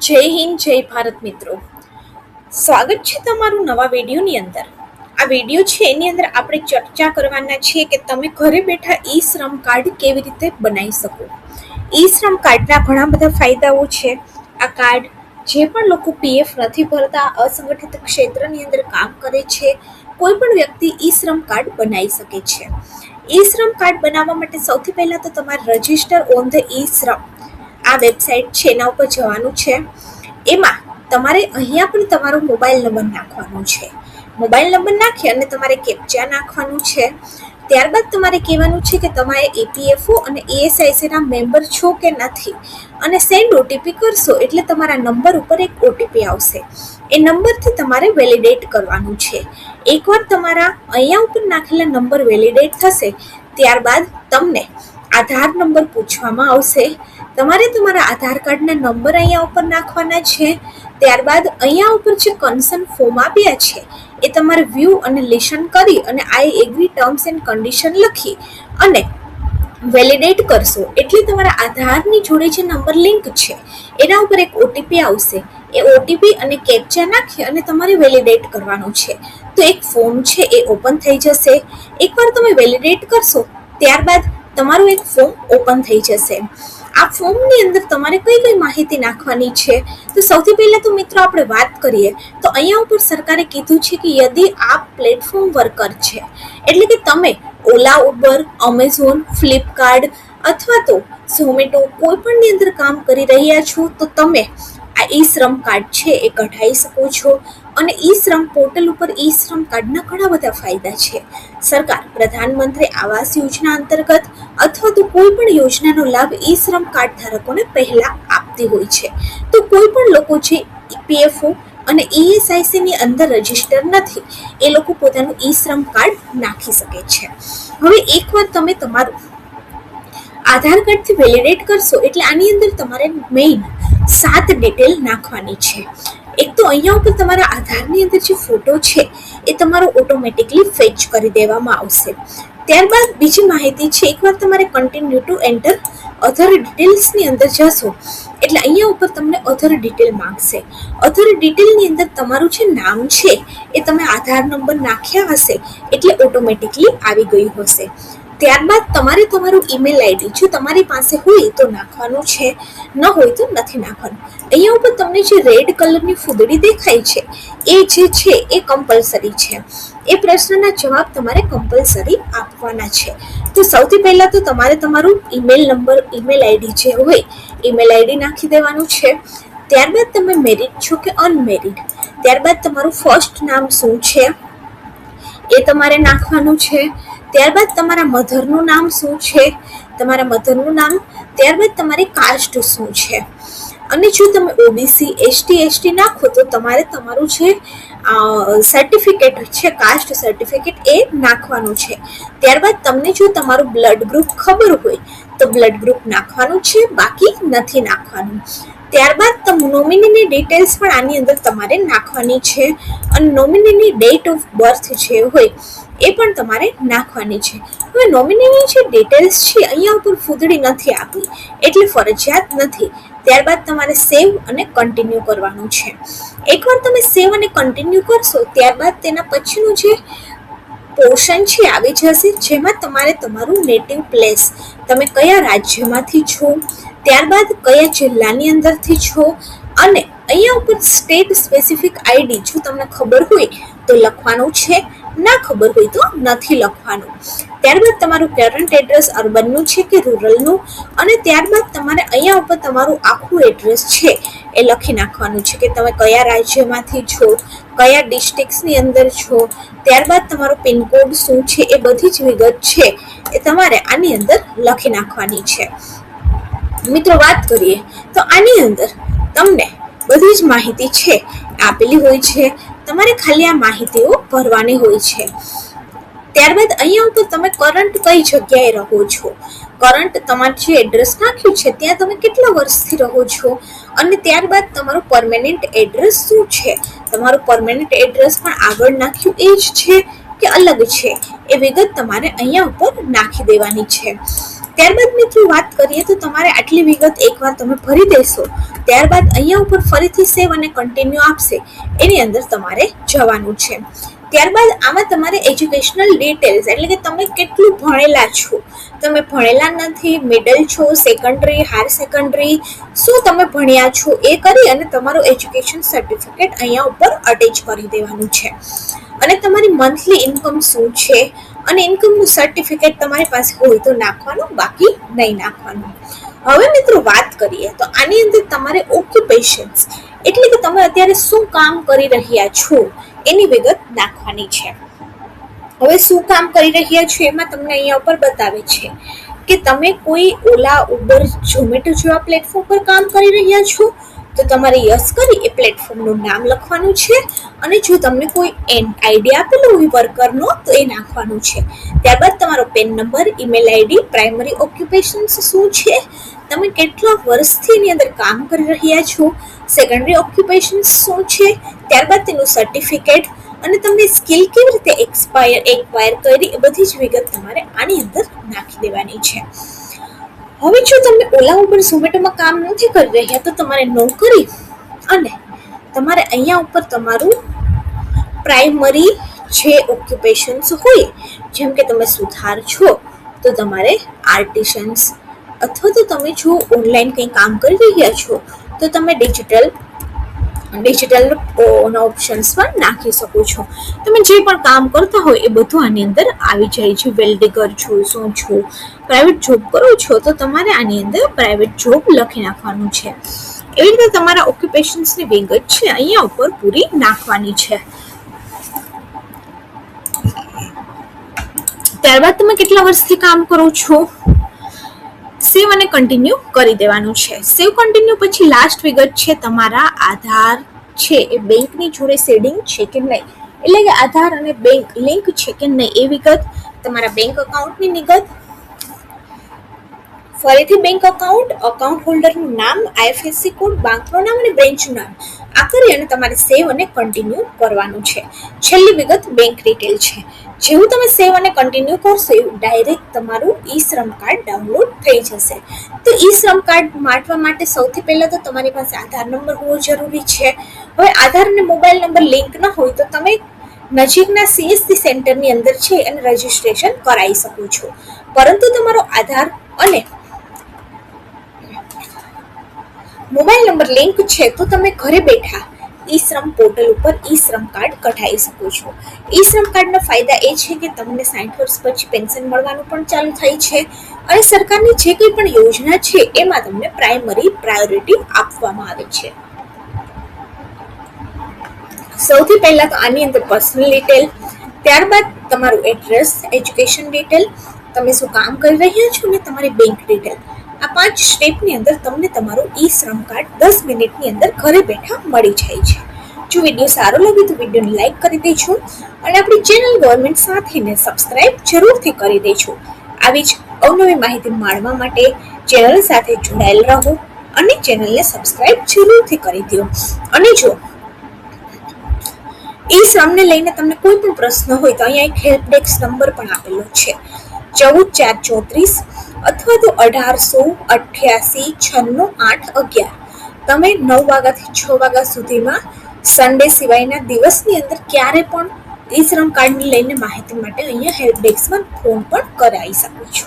જય હિન્દ જય ભારત મિત્રો, સ્વાગત છે તમારું નવા વિડીયોની અંદર. આ વિડીયો છે એની અંદર આપણે ચર્ચા કરવાના છીએ કે તમે ઘરે બેઠા ઈ શ્રમ કાર્ડ કેવી રીતે બનાવી શકો. ઈ શ્રમ કાર્ડના ઘણા બધા ફાયદાઓ છે. આ કાર્ડ જે પણ લોકો પીએફ નથી ભરતા, અસંગઠિત ક્ષેત્રની અંદર કામ કરે છે, કોઈ પણ વ્યક્તિ ઈ શ્રમ કાર્ડ બનાવી શકે છે. ઈ શ્રમ કાર્ડ બનાવવા માટે સૌથી પહેલા તો તમારે રજિસ્ટર ઓન ધ ઈ શ્રમ આ વેબસાઇટ છે એના ઉપર જવાનું છે. એમાં તમારે અહીંયા પણ તમારો મોબાઈલ નંબર નાખવાનો છે. મોબાઈલ નંબર નાખી અને તમારે કેપ્ચા નાખવાનું છે. ત્યારબાદ તમારે કહેવાનું છે કે તમારે એપીએફઓ અને એએસઆઈસીના મેમ્બર છો કે નથી, અને સેન્ડ ઓટીપી કરશો એટલે તમારા નંબર ઉપર એક ઓટીપી આવશે. એ નંબરથી તમારે વેલિડેટ કરવાનું છે. એકવાર તમારા અહીંયા ઉપર નાખેલા નંબર વેલિડેટ થશે ત્યારબાદ તમને આધાર નંબર પૂછવામાં આવશે. તમારે તમારા આધાર કાર્ડના નંબર અહીંયા ઉપર નાખવાના છે. ત્યારબાદ અહીંયા ઉપર જે કન્સર્ન ફોર્મ આપ્યા છે એ તમારે વ્યૂ અને લિસન કરી અને I agree terms and condition લખી અને વેલિડેટ કરશો એટલે તમારા આધારની જોડે જે નંબર લિંક છે એના ઉપર એક ઓટીપી આવશે. એ ઓટીપી અને કેપ્ચા નાખી અને તમારે વેલિડેટ કરવાનું છે. તો એક ફોર્મ છે એ ઓપન થઈ જશે. એકવાર તમે વેલિડેટ કરશો ત્યારબાદ તમારું એક ફોર્મ ઓપન થઈ જશે. આ ફોર્મની અંદર તમારે કઈ કઈ માહિતી નાખવાની છે, તો સૌથી પહેલા તો મિત્રો આપણે વાત કરીએ તો અહીંયા ઉપર સરકારે કીધું છે કે યદિ આપ પ્લેટફોર્મ વર્કર છે, એટલે કે તમે ઓલા, ઉબર, અમેઝોન, ફ્લિપકાર્ટ અથવા તો ઝોમેટો કોઈ પણની અંદર કામ કરી રહ્યા છો તો તમે આ ઈ શ્રમ કાર્ડ છે એ કઢાવી શકો છો. અને ઈ શ્રમ પોર્ટલ ઉપર ઈ શ્રમ કાર્ડના ઘણા બધા ફાયદા છે. સરકાર પ્રધાનમંત્રી આવાસ યોજના અંતર્ગત અથવા તો કોઈ પણ યોજનાનો લાભ ઈ શ્રમ કાર્ડ ધારકોને પહેલા આપતી હોય છે. તો કોઈ પણ લોકો જે પીએફઓ અને ઈએસઆઈસીની અંદર રજીસ્ટર નથી એ લોકો પોતાનું ઈ શ્રમ કાર્ડ નાખી શકે છે. હવે એકવાર તમે તમારું આધાર કાર્ડથી વેલિડેટ કરશો એટલે આની અંદર તમારે મેઇન 7 ડિટેલ નાખવાની છે. એક તો અહીંયા ઉપર તમારા આધારની અંદર જે ફોટો છે એ તમારો ઓટોમેટિકલી ફેચ કરી દેવામાં આવશે. ત્યારબાદ બીજી માહિતી છે, એકવાર તમારે કન્ટિન્યુ ટુ એન્ટર અધર ડિટેલ્સની અંદર જશો એટલે અહીંયા ઉપર તમને અધર ડિટેલ માંગશે. અધર ડિટેલની અંદર તમારું જે નામ છે એ તમે આધાર નંબર નાખ્યા હશે એટલે ઓટોમેટિકલી આવી ગયું હશે. ત્યારબાદ તમારે તમારું ઈમેલ આઈડી જો તમારી પાસે હોય તો નાખવાનું છે, ન હોય તો નથી નાખવાનું. અહીંયા ઉપર તમને જે રેડ કલરની ફૂદડી દેખાય છે એ જે છે એ કમ્પલસરી છે. એ પ્રશ્નના જવાબ તમારે કમ્પલસરી આપવાના છે. તો સૌથી પહેલાં તો તમારે તમારું ઈમેલ નંબર, ઈમેલ આઈડી જે હોય ઈમેલ આઈડી નાખી દેવાનું છે. ત્યારબાદ તમે મેરિડ છો કે અનમેરિડ, ત્યારબાદ તમારું ફર્સ્ટ નામ શું છે એ તમારે નાખવાનું છે. ત્યારબાદ તમારા મધરનું નામ શું છે, તમારા મધરનું નામ. ત્યારબાદ તમારી કાસ્ટ શું છે. અને જો તમે ઓબીસી, એસટી નાખો તો તમારે તમારું જે સર્ટિફિકેટ છે, કાસ્ટ સર્ટિફિકેટ એ નાખવાનું છે. ત્યારબાદ તમને જો તમારું બ્લડ ગ્રુપ ખબર હોય તો બ્લડ ગ્રુપ નાખવાનું છે, બાકી નથી નાખવાનું. ત્યારબાદ નોમિનીની ડિટેલ્સ પણ આની અંદર તમારે નાખવાની છે. અને નોમિનીની ડેટ ઓફ બર્થ જે હોય એ પણ તમારે નાખવાની છે. હવે નોમિનીની જે ડિટેલ્સ છે અહીંયા ઉપર ફૂદડી નથી આપી એટલે ફરજિયાત નથી. ત્યારબાદ તમારે સેવ અને કન્ટિન્યુ કરવાનું છે. એકવાર તમે સેવ અને કન્ટિન્યુ કરશો ત્યારબાદ તેના પછીનું જે પોર્શન છે આવી જશે, જેમાં તમારે તમારું નેટિવ પ્લેસ, તમે કયા રાજ્યમાંથી છો, ત્યારબાદ કયા જિલ્લાની અંદરથી છો, અને અહીંયા ઉપર સ્ટેટ સ્પેસિફિક આઈડી જો તમને ખબર હોય તો લખવાનું છે, ના ખબર હોય તો નથી લખવાનું. ત્યારબાદ તમારું કરંટ એડ્રેસ અર્બનનું છે કે રૂરલનું, અને ત્યારબાદ તમારે અહીંયા ઉપર તમારું આખું એડ્રેસ છે એ લખી નાખવાનું છે કે તમે કયા રાજ્યમાંથી છો, કયા ડિસ્ટ્રિક્ટની અંદર છો. ત્યારબાદ તમારો પિનકોડ શું છે એ બધી જ વિગત છે એ તમારે આની અંદર લખી નાખવાની છે. મિત્રો વાત કરીએ તો આની અંદર તમને બધી જ માહિતી છે આપેલી હોય છે, તમારે ખાલી આ માહિતીઓ ભરવાની હોય છે. ત્યારબાદ અહીંયા ઉપર તમે કરંટ કઈ જગ્યાએ રહો છો, કરંટ તમારું જે એડ્રેસ નાખ્યું છે ત્યાં તમે કેટલા વર્ષથી રહો છો, અને ત્યારબાદ તમારું પરમેનન્ટ એડ્રેસ શું છે, તમારું પરમેનન્ટ એડ્રેસ પણ આગળ નાખ્યું એ જ છે કે અલગ છે એ વિગત તમારે અહીંયા ઉપર નાખી દેવાની છે. ત્યારબાદ મિત્રો વાત કરીએ તો તમારે આટલી વિગત એકવાર તમે ભરી દેશો, ત્યારબાદ અહીંયા ઉપર ફરીથી સેવ અને કન્ટિન્યુ આપશે, એની અંદર તમારે જવાનું છે. ત્યારબાદ આમાં તમારે એજ્યુકેશનલ ડિટેલ્સ એટલે કે તમે કેટલું ભણેલા છો, તમે ભણેલા નથી, મિડલ છો, સેકન્ડરી, હાયર સેકન્ડરી, શું તમે ભણ્યા છો એ કરી અને તમારું એજ્યુકેશન સર્ટિફિકેટ અહીંયા ઉપર અટેચ કરી દેવાનું છે. અને તમારી મંથલી ઇન્કમ શું છે અને ઇન્કમનું સર્ટિફિકેટ તમારી પાસે હોય તો નાખવાનું, બાકી નહીં નાખવાનું. હવે મિત્રો વાત કરીએ તો આની અંદર તમારે ઓક્યુપેશન્સ એટલે કે તમે અત્યારે શું કામ કરી રહ્યા છો એની વિગત નાખવાની છે. હવે શું કામ કરી રહ્યા છો એમાં તમને અહીંયા ઉપર બતાવે છે કે તમે કોઈ ઓલા, ઉબર, ઝોમેટો જેવા પ્લેટફોર્મ પર કામ કરી રહ્યા છો તો તમારે યસ કરી એ પ્લેટફોર્મનું નામ લખવાનું છે. અને જો તમને કોઈ આઈડી આપેલો હોય વર્કરનો તો એ નાખવાનું છે. ત્યારબાદ તમારો PAN number, email ID, primary occupations શું છે, તમે કેટલા વર્ષથી એની અંદર કામ કરી રહ્યા છો, સેકન્ડરી ઓક્યુપેશન્સ શું છે, ત્યારબાદ તેનું સર્ટિફિકેટ અને તમને સ્કિલ કેવી રીતે એક્વાયર કરી એ બધી જ વિગત તમારે આની અંદર નાખી દેવાની છે. હવે જો તમે ઓલા, ઉબર, ઝોમેટોમાં કામ નથી કરી રહ્યા તો તમારે નો કરી અને તમારે અહીંયા ઉપર તમારું પ્રાઇમરી જે ઓક્યુપેશન્સ હોય, જેમ કે તમે સુથાર છો તો તમારે આર્ટિશન્સ, અથવા તો તમે જો ઓનલાઈન કંઈ કામ કરી રહ્યા છો તો તમે ડિજિટલ ઓપ્શન્સ પણ નાખી શકો છો. તમે જે પણ કામ કરતા હોય એ બધું આની અંદર આવી જાય છે. વેલ્ડિંગર છો, શું છો, પ્રાઇવેટ જોબ કરો છો તો તમારે આની અંદર પ્રાઇવેટ જોબ લખી નાખવાનું છે. એવી રીતે તમારા ઓક્યુપેશન્સની વિગત છે અહીંયા ઉપર પૂરી નાખવાની છે. ત્યારબાદ તમે કેટલા વર્ષથી કામ કરો છો, સેવ અને કન્ટિન્યુ કરી દેવાનું છે. સેવ કન્ટિન્યુ પછી લાસ્ટ વિગત છે તમારા આધાર છે એ બેંકની જોડે શેડિંગ છે કે નહીં, એટલે કે આધાર અને બેંક લિંક છે કે નહીં એ વિગત, તમારા બેંક અકાઉન્ટની વિગત, ફરીથી બેંક અકાઉન્ટ હોલ્ડરનું નામ, આઈએફએસસી કોડ, બેંકનું નામ અને બ્રાન્ચનું નામ, આ કરી અને તમારે સેવ અને કન્ટિન્યુ કરવાનું છે. છેલ્લી વિગત બેંક ડિટેલ છે. જેવું તમે સેવ અને કન્ટિન્યુ કરશો એવું ડાયરેક્ટ તમારું ઈ શ્રમ કાર્ડ ડાઉનલોડ થઈ જશે. તો ઈ શ્રમ કાર્ડ માંડવા માટે સૌથી પહેલાં તો તમારી પાસે આધાર નંબર હોવો જરૂરી છે. હવે આધાર અને મોબાઈલ નંબર લિંક ન હોય તો તમે નજીકના સીએસસી સેન્ટરની અંદર છે અને રજીસ્ટ્રેશન કરાવી શકો છો. પરંતુ તમારો આધાર અને મોબાઈલ નંબર લિંક છે તો તમે ઘરે બેઠા ઈ શ્રમ પોર્ટલ ઉપર ઈ શ્રમ કાર્ડ કઢાવી શકો છો. ઈ શ્રમ કાર્ડના ફાયદા એ છે કે તમને 60 વર્ષ પછી પેન્શન મળવાનું પણ ચાલુ થાય છે અને સરકારની જે કંઈ પણ યોજના છે એમાં તમને પ્રાયોરિટી આપવામાં આવે છે. સૌથી પહેલા તો આની અંદર પર્સનલ ડિટેલ, ત્યારબાદ તમારું એડ્રેસ, એજ્યુકેશન ડિટેલ, તમે શું કામ કરી રહ્યા છો ને તમારી બેંક ડિટેલ. આ 5 સ્ટેપની અંદર તમને તમારું ઈ શ્રમ કાર્ડ 10 મિનિટની અંદર ઘરે બેઠા મળી જાય છે. જો વિડીયો સારો લાગે તો વિડીયોને લાઈક કરી દેજો અને આપણી ચેનલ ગવર્મેન્ટ સાથેને સબસ્ક્રાઇબ જરૂરથી કરી દેજો. આવી જ અવનવી માહિતી માણવા માટે ચેનલ સાથે જોડાયેલ રહો અને ચેનલને સબસ્ક્રાઇબ જરૂરથી કરી દો. અને જો ઈ શ્રમને લઈને તમને કોઈ પણ પ્રશ્ન હોય તો અહીંયા એક હેલ્પ ડેસ્ક નંબર પણ આપેલો છે 14434 અથવા તો 1888966811. તમે 9 વાગ્યાથી 6 વાગ્યા સુધીમાં સન્ડે સિવાયના દિવસની અંદર ક્યારે પણ ઈ શ્રમ કાર્ડને લઈને માહિતી માટે અહીંયા હેલ્પ ડેસ્કમાં ફોન પણ કરાવી શકો છો.